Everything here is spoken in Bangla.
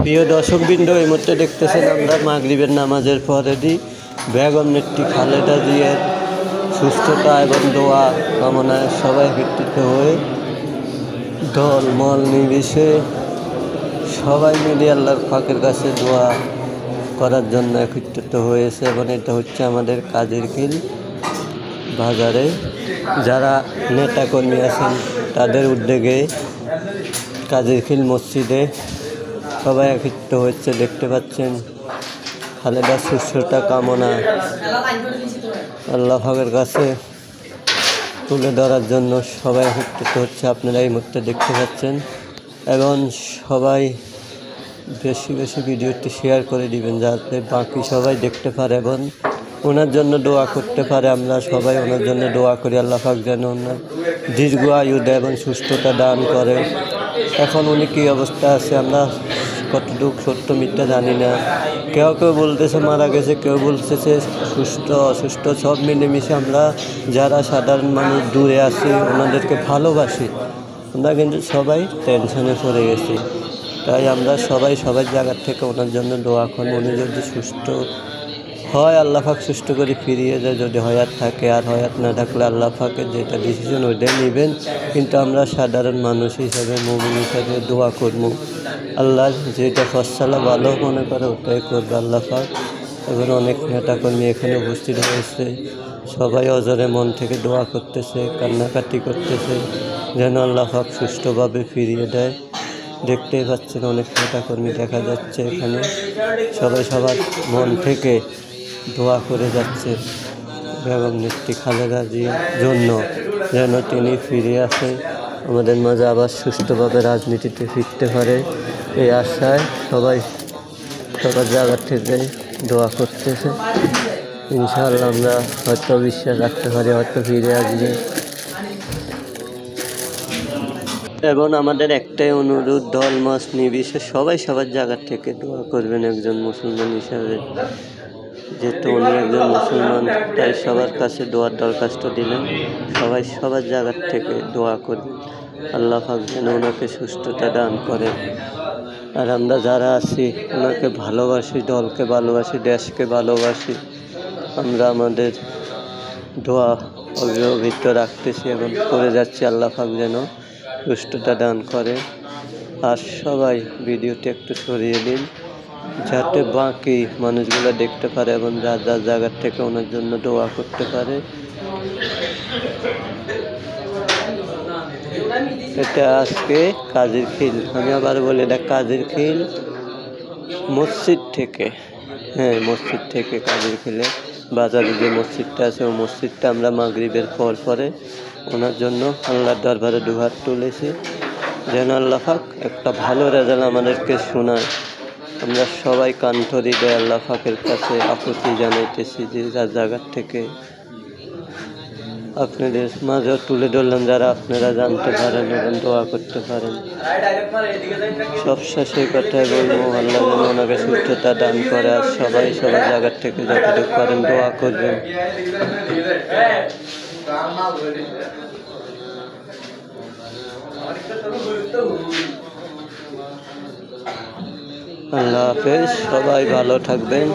প্রিয় দর্শকবৃন্দ, এই মুহূর্তে দেখতেছেন আমরা মাগরিবের নামাজের পরেরই বেগম নেত্রী খালেদা জিয়ার সুস্থতা এবং দোয়া কামনায় সবাই একত্রিত হয়ে দল মল নির্বিশেষে সবাই মিলে আল্লাহর পাকের কাছে দোয়া করার জন্য একত্রিত হয়েছে। এবং এটা হচ্ছে আমাদের কাজিরখিল বাজারে যারা নেতাকর্মী আছেন তাদের উদ্যোগে কাজিরখিল মসজিদে সবাই একত্রিত হচ্ছে। দেখতে পাচ্ছেন খালেদার সুস্থতা কামনা আল্লাহ পাকের কাছে তুলে ধরার জন্য সবাই একত্রিত হচ্ছে। আপনারা এই মুহূর্তে দেখতে পাচ্ছেন এবং সবাই বেশি বেশি ভিডিওটি শেয়ার করে দিবেন যাতে বাকি সবাই দেখতে পারে এবং ওনার জন্য দোয়া করতে পারে। আমরা সবাই ওনার জন্য দোয়া করি, আল্লাহ পাক যেন ওনার দীর্ঘ আয়ু দেয় এবং সুস্থতা দান করে। এখন উনি কী অবস্থা আছে আমরা কতটুকু সত্য মিথ্যা জানি না। কেউ কেউ বলতেছে মারা গেছে, কেউ বলতেছে সুস্থ অসুস্থ, সব মিলেমিশে আমরা যারা সাধারণ মানুষ দূরে আছি ওনাদেরকে ভালোবাসি, আমরা কিন্তু সবাই টেনশনে পড়ে গেছি। তাই আমরা সবাই সবার জায়গার থেকে ওনার জন্য দোয়া করি। উনি যদি সুস্থ হয় আল্লাহ পাক সুস্থ করে ফিরিয়ে দেয়, যদি হয়াত থাকে, আর হয়াত না থাকলে আল্লাহ পাকের যেটা ডিসিশন ওইটাই নেবেন। কিন্তু আমরা সাধারণ মানুষ হিসাবে মুমিন হিসাবে দোয়া করব, আল্লাহ যেটা ফসলা ভালো মনে করে ওটাই করবে আল্লাহ পাক। এবং অনেক নেতাকর্মী এখানে উপস্থিত হয়েছে, সবাই অজরে মন থেকে দোয়া করতেছে, কান্নাকাটি করতেছে যেন আল্লাহ পাক সুষ্ঠুভাবে ফিরিয়ে দেয়। দেখতেই পাচ্ছেন অনেক নেতাকর্মী দেখা যাচ্ছে এখানে, সবাই সবার মন থেকে দোয়া করে যাচ্ছে বেগম নেত্রী খালেদা জিয়ার জন্য যেন তিনি ফিরে আসে আমাদের মাঝে, আবার সুষ্ঠুভাবে রাজনীতিতে ফিরতে পারে। এই আশায় সবাই সবার জায়গা থেকে দোয়া করতেছে। ইনশাআল্লাহ আমরা হয়তো বিশ্বাস রাখতে পারি, হয়তো ফিরে আসবে। এবং আমাদের একটাই অনুরোধ, দল মত নির্বিশেষে সবাই সবার জায়গা থেকে দোয়া করবেন একজন মুসলমান হিসাবে। যেহেতু উনি একজন মুসলমান তাই সবার কাছে দোয়ার দরখাস্ত দিলেন, সবাই সবার জায়গার থেকে দোয়া করবেন আল্লাহ পাক যেন ওনাকে সুস্থতা দান করে। আর আমরা যারা আছি ওনাকে ভালোবাসি, দলকে ভালোবাসি, দেশকে ভালোবাসি, আমরা আমাদের দোয়া অব্যাহত রাখতেছি এবং করে যাচ্ছি আল্লাহ পাক যেন সুস্থতা দান করে। আর সবাই ভিডিওটি একটু সরিয়ে দিন যাতে বাকি মানুষগুলো দেখতে পারে এবং যার যার জায়গার থেকে ওনার জন্য দোয়া করতে পারে। এটা আজকে কাজিরখিল, আমি আবার বলি এটা কাজিরখিল মসজিদ থেকে, হ্যাঁ মসজিদ থেকে কাজিরখিলে বাজারে যে মসজিদটা আছে ওই মসজিদটা আমরা মাগরিবের পরে ওনার জন্য আল্লাহর দরবারে দুহাত তুলেছি যেন আল্লাহ পাক একটা ভালো রেজাল্ট আমাদেরকে শোনায়। আমরা সবাই কান্থরি দেয় আল্লাহ পাকের কাছে আপত্তি জানাইতেছি যে যার জায়গার থেকে আপনাদের মাঝে তুলে ধরলাম যারা আপনারা জানতে পারেন এবং দোয়া করতে পারেন। সবশেষে কথাই বলবো আল্লাহ যেন ওনাকে সুস্থতা দান করে। আর সবাই সবার জায়গার থেকে যতটুকু পারেন দোয়া করবেন। আল্লাহ হাফেজ, সবাই ভালো থাকবেন।